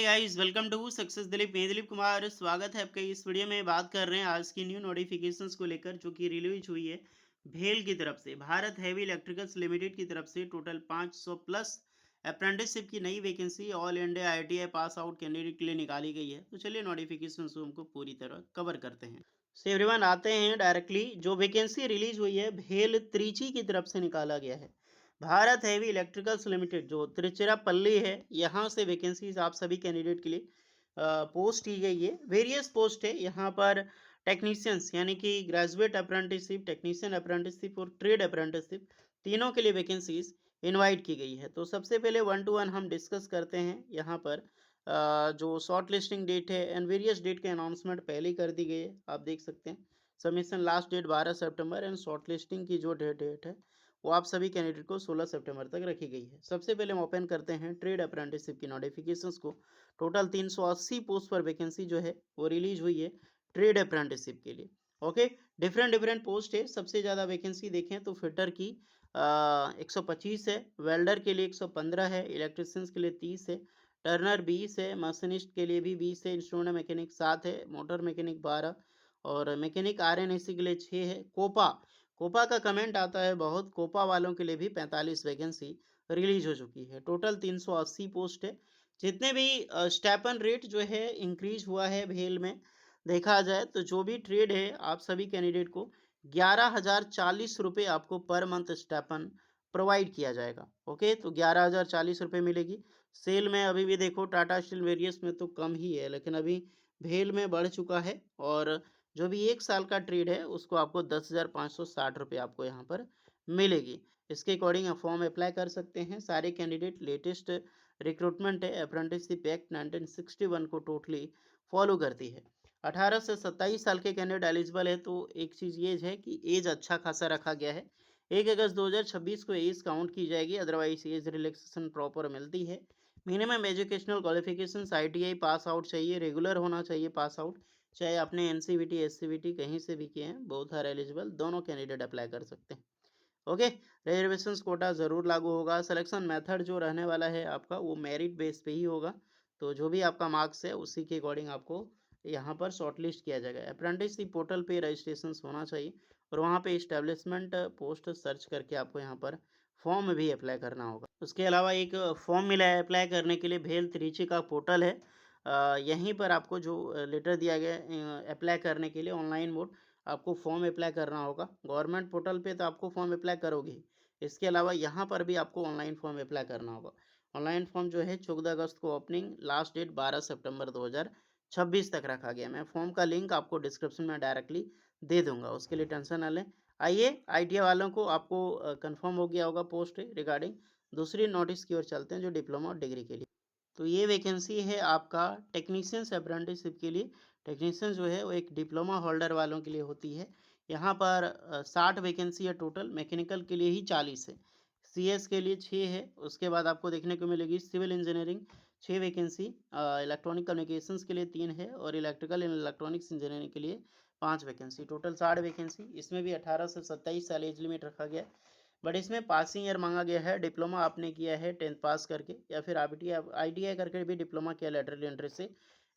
Guys, welcome to success Dilip. मैं दिलीप कुमार, स्वागत है आपका। इस वीडियो में बात कर रहे हैं आज की न्यू नोटिफिकेशंस को लेकर, जो कि रिलीज हुई है भेल की तरफ से। भारत हैवी इलेक्ट्रिकल्स लिमिटेड की तरफ से टोटल 500 प्लस अप्रेंटिसशिप की नई vacancy all India ITI pass out candidate के लिए निकाली गई है। तो चलिए नोटिफिकेशन को हमको पूरी तरह कवर करते हैं। सो एवरीवन, आते हैं डायरेक्टली। जो वैकेंसी रिलीज हुई है भेल त्रिची की तरफ से निकाला गया है। भारत हैवी इलेक्ट्रिकल्स लिमिटेड जो तिरुचिरापल्ली है, यहाँ से वैकेंसीज आप सभी कैंडिडेट के लिए पोस्ट की गई है। वेरियस पोस्ट है यहाँ पर। टेक्नीशियंस यानी कि ग्रेजुएट अप्रेंटिसशिप, टेक्नीशियन अप्रेंटिसशिप और ट्रेड अप्रेंटिसशिप, तीनों के लिए वैकेंसीज इनवाइट की गई है। तो सबसे पहले वन टू वन हम डिस्कस करते हैं यहाँ पर। जो शॉर्ट लिस्टिंग डेट है एंड वेरियस डेट के अनाउंसमेंट पहले ही कर दी गई है, आप देख सकते हैं। सबमिशन लास्ट डेट 12 सितंबर एंड शॉर्ट लिस्टिंग की जो डेट है वो आप सभी कैंडिडेट को 16 सितंबर तक रखी गई है। सबसे पहले हम ओपन करते हैं ट्रेड अप्रेंटिसशिप की नोटिफिकेशंस को। टोटल 380 पोस्ट पर वैकेंसी जो है वो रिलीज हुई है ट्रेड अप्रेंटिसशिप के लिए। ओके, डिफरेंट डिफरेंट पोस्ट है। सबसे ज़्यादा वैकेंसी देखें तो फिटर की 125 है, वेल्डर के लिए 115 है, इलेक्ट्रिशियंस के लिए 30 है, टर्नर 20 है, मशीनिस्ट के लिए भी 20 है, इंस्ट्रूमेंट मैकेनिक 7 है, मोटर मैकेनिक 12 और मैकेनिक आरएनएसी के लिए 6 है। कोपा कोपा का कमेंट आता है बहुत, कोपा वालों के लिए भी 45 वैकेंसी रिलीज हो चुकी है। टोटल 380 पोस्ट है। जितने भी स्टेपन रेट जो है इंक्रीज हुआ है भेल में, देखा जाए तो जो भी ट्रेड है आप सभी कैंडिडेट को 11,040 रुपये आपको पर मंथ स्टेपन प्रोवाइड किया जाएगा। ओके, तो 11,040 रुपये मिलेगी। सेल में अभी भी देखो, टाटा स्टील वेरियस में तो कम ही है, लेकिन अभी भेल में बढ़ चुका है। और जो भी 1 साल का ट्रेड है उसको आपको 10,560 रुपये आपको यहाँ पर मिलेगी। इसके अकॉर्डिंग आप फॉर्म अप्लाई कर सकते हैं। सारे कैंडिडेट लेटेस्ट रिक्रूटमेंट है अप्रेंटिसशिप एक्ट 1961 को टोटली फॉलो करती है। 18 से 27 साल के कैंडिडेट एलिजिबल है। तो एक चीज़ ये है कि एज अच्छा खासा रखा गया है। 1 अगस्त 2026 को एज काउंट की जाएगी, अदरवाइज एज रिलैक्सेशन प्रॉपर मिलती है। Minimum educational qualifications ITI pass out चाहिए, रेगुलर होना चाहिए पास आउट। चाहे आपने एनसीवीटी एससीवीटी कहीं से भी किए हैं, बोथ आर एलिजिबल, दोनों कैंडिडेट अप्लाई कर सकते हैं। ओके, रिजर्वेशन कोटा ज़रूर लागू होगा। सिलेक्शन मेथड जो रहने वाला है आपका वो मेरिट बेस पे ही होगा। तो जो भी आपका मार्क्स है उसी के अकॉर्डिंग आपको यहाँ पर शॉर्टलिस्ट किया जाएगा। अप्रेंटिसशिप पोर्टल पे रजिस्ट्रेशन होना चाहिए और वहाँ पे इस्टेब्लिशमेंट पोस्ट सर्च करके आपको यहाँ पर फॉर्म भी अप्लाई करना होगा। उसके अलावा एक फॉर्म मिला है अप्लाई करने के लिए, भेल त्रिची का पोर्टल है। यहीं पर आपको जो लेटर दिया गया है अप्लाई करने के लिए ऑनलाइन मोड, आपको फॉर्म अप्लाई करना होगा। गवर्नमेंट पोर्टल पे तो आपको फॉर्म अप्लाई करोगे ही। इसके अलावा यहाँ पर भी आपको ऑनलाइन फॉर्म अप्लाई करना होगा। ऑनलाइन फॉर्म जो है 14 अगस्त को ओपनिंग, लास्ट डेट 12 सितंबर 2026 तक रखा गया। मैं फॉर्म का लिंक आपको डिस्क्रिप्शन में डायरेक्टली दे दूंगा, उसके लिए टेंशन ना लें। आइए, आईटीआई वालों को आपको कंफर्म हो गया होगा पोस्ट रिगार्डिंग। दूसरी नोटिस की ओर चलते हैं जो डिप्लोमा और डिग्री के लिए। तो ये वैकेंसी है आपका टेक्नीशियंस अप्रेंटिसशिप के लिए। टेक्नीशियन जो है वो एक डिप्लोमा होल्डर वालों के लिए होती है। यहाँ पर 60 वैकेंसी है टोटल, मैकेनिकल के लिए ही 40 है, सीएस के लिए 6 है। उसके बाद आपको देखने को मिलेगी civil engineering 6 vacancy, electronic communications के लिए 3 है और इलेक्ट्रिकल एंड इलेक्ट्रॉनिक्स इंजीनियरिंग के लिए 5 वैकेंसी। Total 60 vacancy. इसमें भी 18 से 27 साल एज लिमिट रखा गया है। बट इसमें पासिंग ईयर मांगा गया है। डिप्लोमा आपने किया है 10th पास करके, या फिर आईटीआई करके भी डिप्लोमा किया लेटरल एंट्री से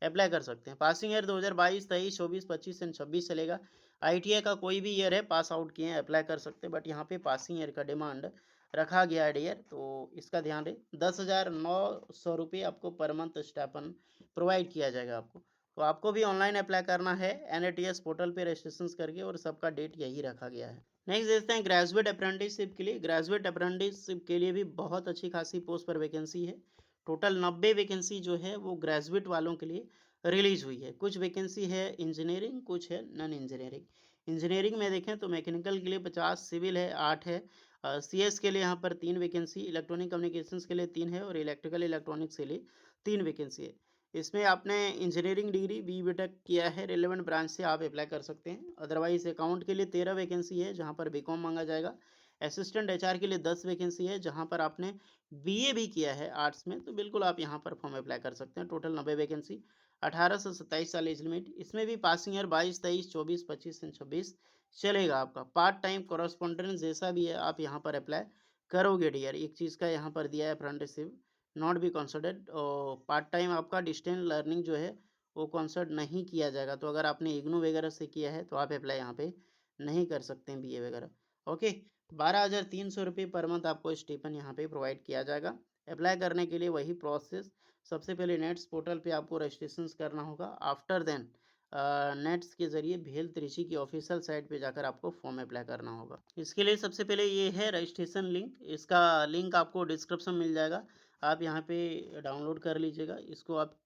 अप्लाई कर सकते हैं। पासिंग ईयर 2022, 23, 24, 25 एंड 26 चलेगा। आईटीआई का कोई भी ईयर है पास आउट किए हैं अप्लाई कर सकते हैं, बट यहाँ पे पासिंग ईयर का डिमांड रखा गया है डियर, तो इसका ध्यान रहे। 10,900 रुपये आपको पर मंथ स्टाइपेंड प्रोवाइड किया जाएगा आपको। तो आपको भी ऑनलाइन अप्लाई करना है एनएटीएस पोर्टल पे रजिस्ट्रेशन करके, और सबका डेट यही रखा गया है। नेक्स्ट देखते हैं ग्रेजुएट अप्रेंटिसशिप के लिए। ग्रेजुएट अप्रेंटिसशिप के लिए भी बहुत अच्छी खासी पोस्ट पर वैकेंसी है। टोटल 90 वैकेंसी जो है वो ग्रेजुएट वालों के लिए रिलीज हुई है। कुछ वैकेंसी है इंजीनियरिंग, कुछ है नॉन इंजीनियरिंग। इंजीनियरिंग में देखें तो मैकेनिकल के लिए 50, सिविल है 8 है, सीएस के लिए यहाँ पर 3 वैकेंसी, इलेक्ट्रॉनिक कम्युनिकेशंस के लिए 3 है और इलेक्ट्रिकल इलेक्ट्रॉनिक्स के लिए 3 वैकेंसी है। इसमें आपने इंजीनियरिंग डिग्री बी टेक किया है रेलेवेंट ब्रांच से, आप अप्लाई कर सकते हैं। अदरवाइज अकाउंट के लिए 13 वैकेंसी है जहां पर बीकॉम मांगा जाएगा। असिस्टेंट एचआर के लिए 10 वैकेंसी है जहां पर आपने बीए भी किया है आर्ट्स में, तो बिल्कुल आप यहां पर फॉर्म अप्लाई कर सकते हैं। टोटल 90 वैकेंसी, 18 से 27 साल एज लिमिट। इसमें भी पासिंग ईयर 22, 23, 24, 25 एंड 26 चलेगा आपका। पार्ट टाइम कॉरेस्पॉन्डेंस जैसा भी है आप यहाँ पर अप्लाई करोगे डियर। एक चीज़ का यहाँ पर दिया है अप्रेंटिसशिप नॉट बी कंसिडर्ड। और पार्ट टाइम आपका डिस्टेंस लर्निंग जो है वो कंसिडर नहीं किया जाएगा। तो अगर आपने इग्नू वगैरह से किया है तो आप अप्लाई यहाँ पे नहीं कर सकते हैं बीए वगैरह। ओके, 12,300 रुपये पर मंथ आपको स्टीपन यहाँ पे प्रोवाइड किया जाएगा। अप्लाई करने के लिए वही प्रोसेस, सबसे पहले नेट्स पोर्टल पे आपको रजिस्ट्रेशन करना होगा। आफ्टर देन नेट्स के ज़रिए भेल त्रिची की ऑफिशियल साइट पे जाकर आपको फॉर्म अप्लाई करना होगा। इसके लिए सबसे पहले ये है रजिस्ट्रेशन लिंक, इसका लिंक आपको डिस्क्रिप्शन मिल जाएगा, आप यहाँ पे डाउनलोड कर लीजिएगा इसको। आप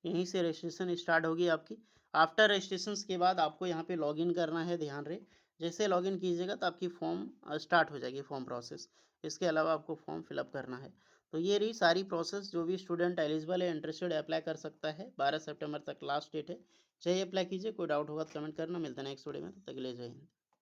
यहीं से रजिस्ट्रेशन स्टार्ट होगी आपकी। आफ्टर रजिस्ट्रेशन के बाद आपको यहाँ पे लॉगिन करना है, ध्यान रहे। जैसे लॉगिन कीजिएगा तो आपकी फॉर्म स्टार्ट हो जाएगी, फॉर्म प्रोसेस। इसके अलावा आपको फॉर्म फिलअप करना है। तो ये रही सारी प्रोसेस। जो भी स्टूडेंट एलिजिबल है, इंटरेस्टेड, अप्लाई कर सकता है। 12 सितंबर तक लास्ट डेट है। चाहिए अप्लाई कीजिए। कोई डाउट होगा तो कमेंट करना। मिलते हैं नेक्स्ट वीडियो में, तब तक के लिए जय हिंद।